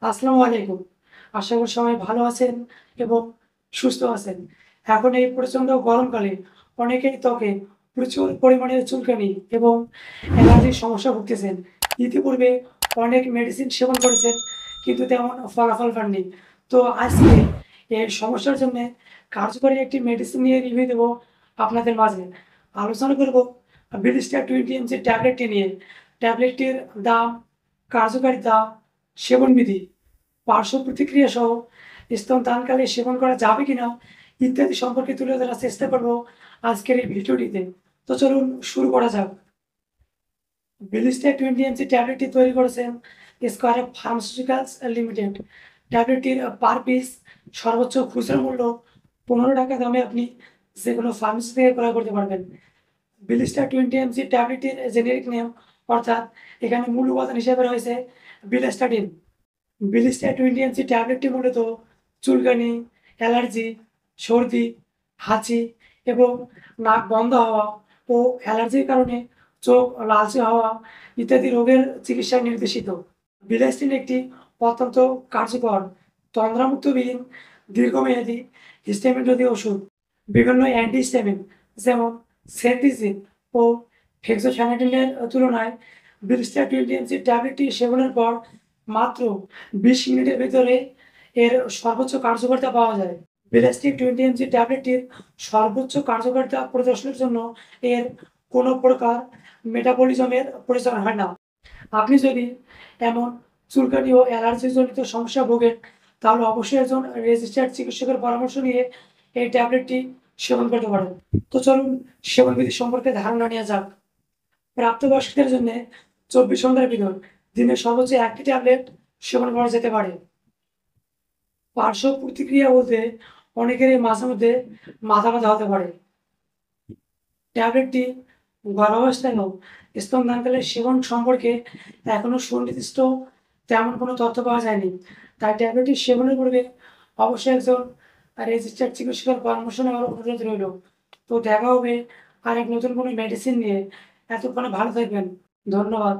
আসসালামু আলাইকুম। আশা করি সবাই ভালো আছেন এবং সুস্থ আছেন। এখন এই প্রচণ্ড গরমকালে অনেকেই ত্বকে প্রচুর পরিমাণে চুলকানি এবং অ্যালার্জির সমস্যা ভুগতেছেন। ইতিপূর্বে অনেক মেডিসিন সেবন করেছেন কিন্তু তেমন ফলাফল পাননি। তো আজকে এই সমস্যার জন্যে কার্যকরী একটি মেডিসিন নিয়ে রিভিউ দেবো আপনাদের মাঝে। আলোচনা করব বিলিস্টার 20 এমজি ট্যাবলেটটি নিয়ে। ট্যাবলেটটির দাম, কার্যকারিতা, সেবনবিধি, পার্শ্ব প্রতিক্রিয়া সহ স্তনদানকালে সেবন করা যাবে কিনা ইত্যাদি সম্পর্কে তুলে ধরার চেষ্টা করব আজকের এই ভিডিওটিতে। তো চলুন শুরু করা যাক। বিলিস্টার 20 এমজি ট্যাবলেটটি তৈরি করেছেন স্কয়ার ফার্মাসিউটিক্যালস লিমিটেড। ট্যাবলেটটির পার পিস সর্বোচ্চ খুচরা মূল্য ৳15 দামে আপনি যেকোনো ফার্মেসি থেকে ক্রয় করতে পারবেন। বিলিস্টার 20 এমজি ট্যাবলেটটির জেনেরিক নেম, অর্থাৎ এখানে মূল উপাদান হিসেবে রয়েছে বিলাস্টাটিন। বিলিস্টার 20 এমজি ট্যাবলেটটি মূলত চুলকানি, অ্যালার্জি, সর্দি, হাঁচি এবং নাক বন্ধ হওয়া ও অ্যালার্জির কারণে চোখ লালচে হওয়া ইত্যাদি রোগের চিকিৎসায় নির্দেশিত। বিলাস্টিন একটি অত্যন্ত কার্যকর তন্দ্রামুক্তবিহীন দীর্ঘমেয়াদী হিস্টামিন রোধী ওষুধ। বিভিন্ন অ্যান্টিহিস্টামিন যেমন সেন্টিজিন ও ফেক্সোফেনাডিনের তুলনায় বিলিস্টার 20 এমজি ট্যাবলেটটি সেবনের পর মাত্র 20 মিনিটের ভেতরে এর সর্বোচ্চ কার্যকারিতা পাওয়া যায়। বিলাস্টিন 20 এমজি ট্যাবলেটটির সর্বোচ্চ কার্যকারিতা প্রদর্শনের জন্য এর কোনো প্রকার মেটাবলিজমের প্রয়োজন হয় না। আপনি যদি এমন চুলকানি ও অ্যালার্জিজনিত সমস্যায় ভোগেন, তাহলে অবশ্যই একজন রেজিস্টার্ড চিকিৎসকের পরামর্শ নিয়ে এই ট্যাবলেটটি সেবন করতে পারেন। তো চলুন সেবনবিধি সম্পর্কে ধারণা নেওয়া যাক। প্রাপ্তবয়স্কদের জন্যে 24 ঘন্টার ভিতর দিনে সর্বোচ্চ 1 টি ট্যাবলেট সেবন করা যেতে পারে। পার্শ্ব প্রতিক্রিয়া বলতে অনেকেরই মাঝে মধ্যে মাথা ব্যথা হতে পারে। ট্যাবলেটটি গর্ভাবস্থায় হোক স্তনদানকালে সেবন সম্পর্কে এখনো সুনির্দিষ্ট তেমন কোনো তথ্য পাওয়া যায়নি। তাই ট্যাবলেটটি সেবনের পূর্বে অবশ্যই একজন রেজিস্টার্ড চিকিৎসকের পরামর্শ নেওয়ার অনুরোধ রইল। তো দেখা হবে আরেক নতুন কোনো মেডিসিন নিয়ে। এতক্ষণে ভালো থাকবেন। ধন্যবাদ।